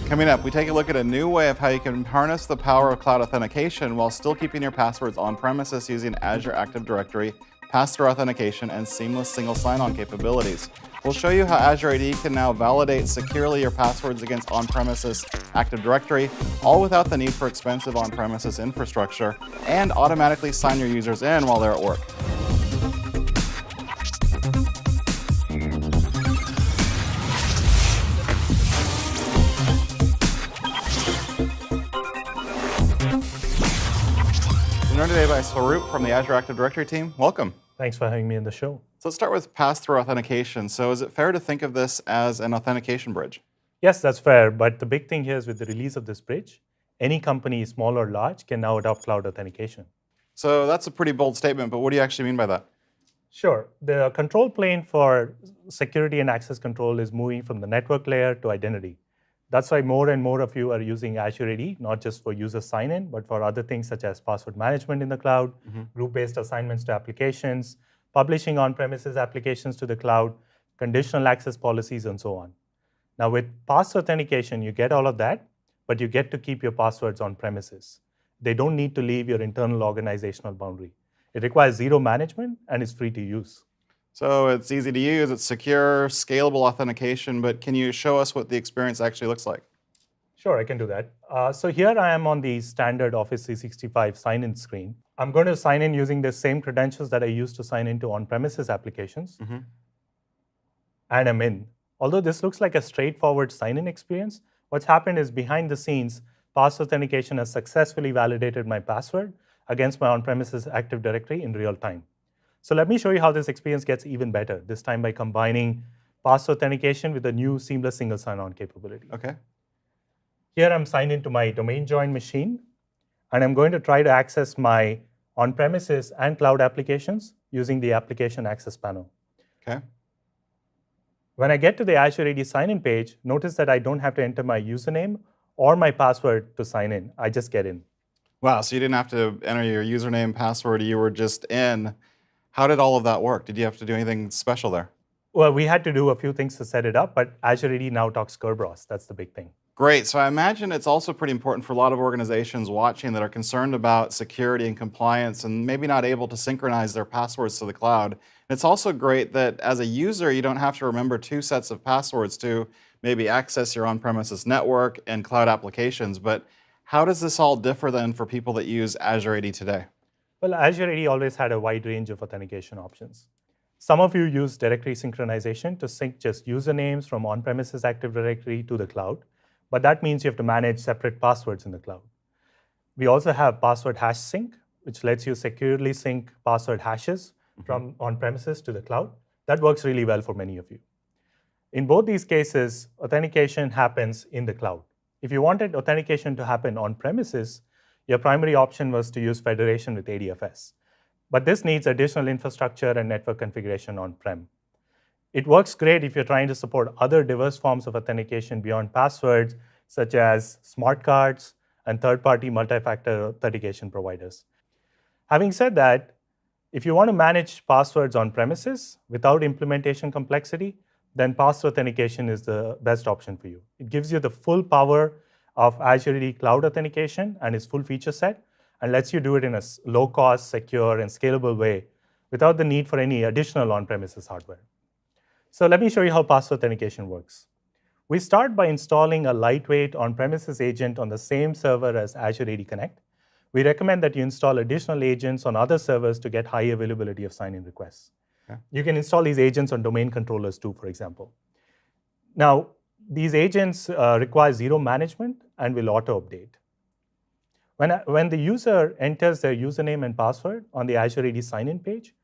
Coming up, we take a look at a new way of how you can harness the power of cloud authentication while still keeping your passwords on premises using Azure Active Directory, pass-through authentication, and seamless single sign-on capabilities. We'll show you how Azure AD can now validate securely your passwords against on-premises Active Directory, all without the need for expensive on-premises infrastructure, and automatically sign your users in while they're at work. We're joined today by Swaroop from the Azure Active Directory team. Welcome. Thanks for having me on the show. So let's start with pass-through authentication. So is it fair to think of this as an authentication bridge? Yes, that's fair. But the big thing here is with the release of this bridge, any company, small or large, can now adopt cloud authentication. So that's a pretty bold statement, but what do you actually mean by that? Sure. The control plane for security and access control is moving from the network layer to identity. That's why more and more of you are using Azure AD, not just for user sign-in, but for other things such as password management in the cloud, group-based assignments to applications, publishing on-premises applications to the cloud, conditional access policies, and so on. Now, with pass authentication, you get all of that, but you get to keep your passwords on premises. They don't need to leave your internal organizational boundary. It requires zero management, and is free to use. So it's easy to use, it's secure, scalable authentication, but can you show us what the experience actually looks like? Sure, I can do that. So here I am on the standard Office 365 sign-in screen. I'm going to sign in using the same credentials that I used to sign into on-premises applications. And I'm in. Although this looks like a straightforward sign-in experience, what's happened is behind the scenes, pass authentication has successfully validated my password against my on-premises Active Directory in real time. So let me show you how this experience gets even better, this time by combining pass authentication with a new seamless single sign-on capability. Okay. Here I'm signed into my domain join machine, and I'm going to try to access my on-premises and cloud applications using the application access panel. Okay. When I get to the Azure AD sign-in page, notice that I don't have to enter my username or my password to sign in. I just get in. Wow, so you didn't have to enter your username, password, you were just in. How did all of that work? Did you have to do anything special there? Well, we had to do a few things to set it up, but Azure AD now talks Kerberos. That's the big thing. Great. So I imagine it's also pretty important for a lot of organizations watching that are concerned about security and compliance and maybe not able to synchronize their passwords to the cloud. And it's also great that as a user, you don't have to remember two sets of passwords to maybe access your on-premises network and cloud applications. But how does this all differ then for people that use Azure AD today? Well, Azure AD always had a wide range of authentication options. Some of you use directory synchronization to sync just usernames from on-premises Active Directory to the cloud, but that means you have to manage separate passwords in the cloud. We also have password hash sync, which lets you securely sync password hashes from on-premises to the cloud. That works really well for many of you. In both these cases, authentication happens in the cloud. If you wanted authentication to happen on-premises, your primary option was to use federation with ADFS. But this needs additional infrastructure and network configuration on-prem. It works great if you're trying to support other diverse forms of authentication beyond passwords, such as smart cards and third-party multi-factor authentication providers. Having said that, if you want to manage passwords on premises without implementation complexity, then pass authentication is the best option for you. It gives you the full power of Azure AD Cloud Authentication and its full feature set, and lets you do it in a low-cost, secure, and scalable way without the need for any additional on-premises hardware. So let me show you how pass authentication works. We start by installing a lightweight on-premises agent on the same server as Azure AD Connect. We recommend that you install additional agents on other servers to get high availability of sign-in requests. Okay. You can install these agents on domain controllers too, for example. Now, these agents require zero management and will auto-update. When the user enters their username and password on the Azure AD sign-in page,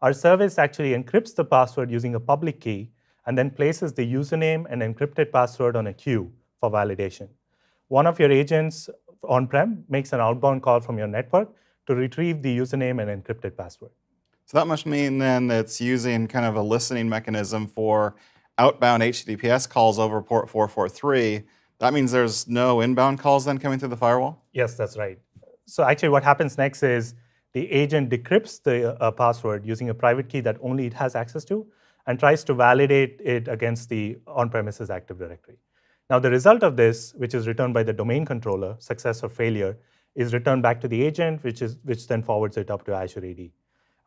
our service actually encrypts the password using a public key and then places the username and encrypted password on a queue for validation. One of your agents on-prem makes an outbound call from your network to retrieve the username and encrypted password. So that must mean then that it's using kind of a listening mechanism for outbound HTTPS calls over port 443. That means there's no inbound calls then coming through the firewall? Yes, that's right. So actually what happens next is the agent decrypts the password using a private key that only it has access to and tries to validate it against the on-premises Active Directory. Now, the result of this, which is returned by the domain controller, success or failure, is returned back to the agent, which then forwards it up to Azure AD.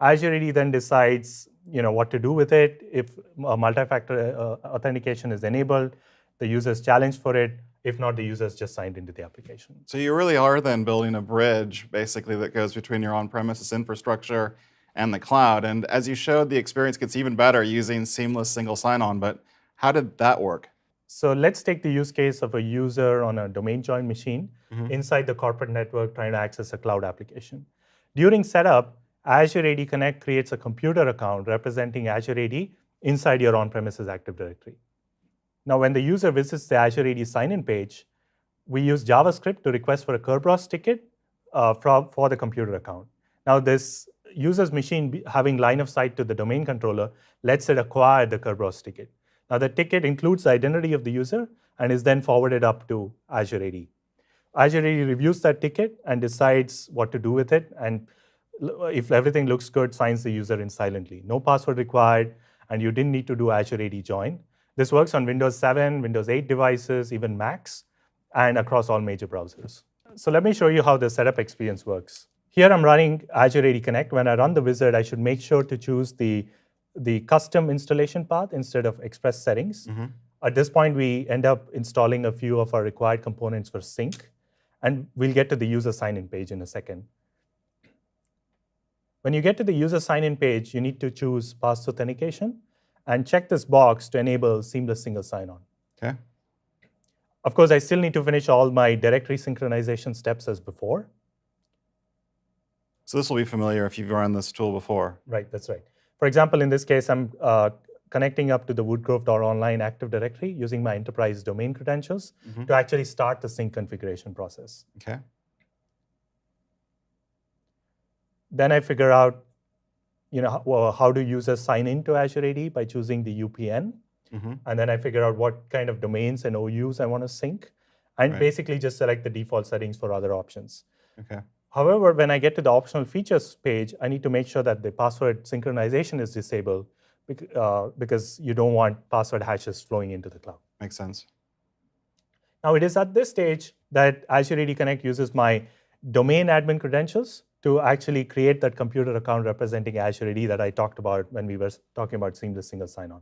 Azure AD then decides what to do with it. If multi-factor authentication is enabled, the user's challenged for it. If not, the user's just signed into the application. So you really are then building a bridge, basically, that goes between your on-premises infrastructure and the cloud. And as you showed, the experience gets even better using seamless single sign-on. But how did that work? So let's take the use case of a user on a domain joined machine inside the corporate network trying to access a cloud application. During setup, Azure AD Connect creates a computer account representing Azure AD inside your on-premises Active Directory. Now, when the user visits the Azure AD sign-in page, we use JavaScript to request for a Kerberos ticket for the computer account. Now, this user's machine having line of sight to the domain controller lets it acquire the Kerberos ticket. Now, the ticket includes the identity of the user and is then forwarded up to Azure AD. Azure AD reviews that ticket and decides what to do with it. And if everything looks good, signs the user in silently. No password required, and you didn't need to do Azure AD join. This works on Windows 7, Windows 8 devices, even Macs, and across all major browsers. So let me show you how the setup experience works. Here I'm running Azure AD Connect. When I run the wizard, I should make sure to choose the custom installation path instead of express settings. At this point, we end up installing a few of our required components for sync, and we'll get to the user sign-in page in a second. When you get to the user sign-in page, you need to choose pass authentication and check this box to enable seamless single sign-on. Okay. Of course, I still need to finish all my directory synchronization steps as before. So this will be familiar if you've run this tool before. Right, that's right. For example, in this case, I'm connecting up to the woodgrove.online Active Directory using my enterprise domain credentials to actually start the sync configuration process. Okay. Then I figure out how do users sign into Azure AD by choosing the UPN. And then I figure out what kind of domains and OUs I want to sync, and basically just select the default settings for other options. Okay. However, when I get to the optional features page, I need to make sure that the password synchronization is disabled because you don't want password hashes flowing into the cloud. Makes sense. Now, it is at this stage that Azure AD Connect uses my domain admin credentials to actually create that computer account representing Azure AD that I talked about when we were talking about seamless single sign-on.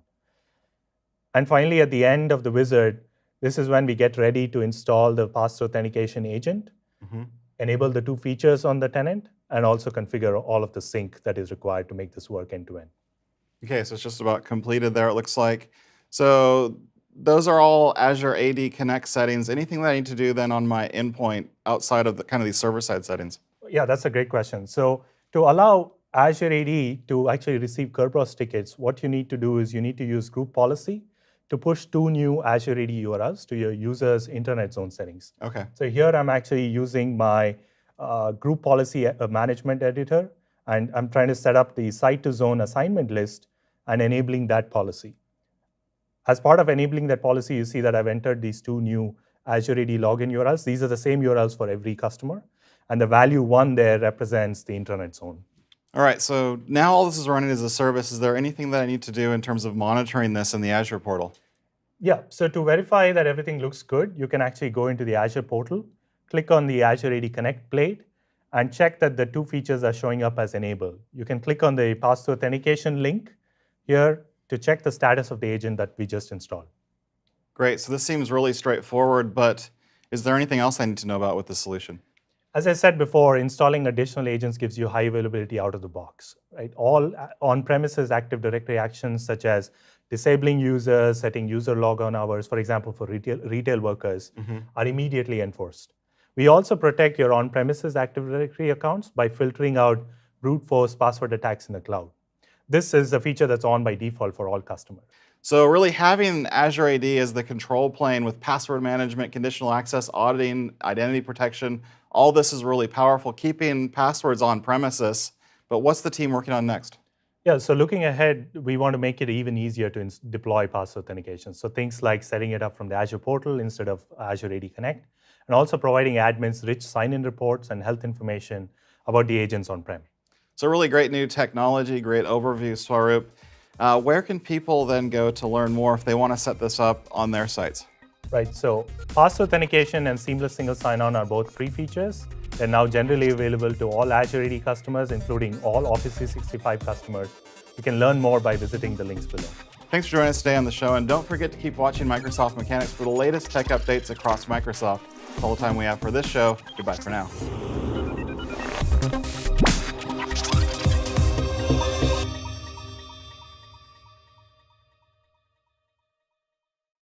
And finally, at the end of the wizard, this is when we get ready to install the pass authentication agent, enable the two features on the tenant, and also configure all of the sync that is required to make this work end-to-end. Okay, so it's just about completed there, it looks like. So those are all Azure AD Connect settings. Anything that I need to do then on my endpoint outside of the kind of these server-side settings? Yeah, that's a great question. So to allow Azure AD to actually receive Kerberos tickets, what you need to do is you need to use group policy to push two new Azure AD URLs to your user's internet zone settings. Okay. So here I'm actually using my group policy management editor, and I'm trying to set up the site to zone assignment list and enabling that policy. As part of enabling that policy, you see that I've entered these two new Azure AD login URLs. These are the same URLs for every customer, and the value 1 there represents the internet zone. All right, so now all this is running as a service. Is there anything that I need to do in terms of monitoring this in the Azure portal? Yeah, so to verify that everything looks good, you can actually go into the Azure portal, click on the Azure AD Connect plate, and check that the two features are showing up as enabled. You can click on the pass authentication link here to check the status of the agent that we just installed. Great, so this seems really straightforward, but is there anything else I need to know about with this solution? As I said before, installing additional agents gives you high availability out of the box. Right? All on-premises Active Directory actions such as disabling users, setting user logon hours, for example, for retail workers, are immediately enforced. We also protect your on-premises Active Directory accounts by filtering out brute force password attacks in the cloud. This is a feature that's on by default for all customers. So really having Azure AD as the control plane with password management, conditional access, auditing, identity protection, all this is really powerful, keeping passwords on premises. But what's the team working on next? Yeah, so looking ahead, we want to make it even easier to deploy pass authentication. So things like setting it up from the Azure portal instead of Azure AD Connect, and also providing admins rich sign-in reports and health information about the agents on-prem. So really great new technology, great overview, Swaroop. Where can people then go to learn more if they want to set this up on their sites? Right, so fast authentication and seamless single sign-on are both free features. They're now generally available to all Azure AD customers, including all Office 365 customers. You can learn more by visiting the links below. Thanks for joining us today on the show, and don't forget to keep watching Microsoft Mechanics for the latest tech updates across Microsoft. That's all the time we have for this show. Goodbye for now.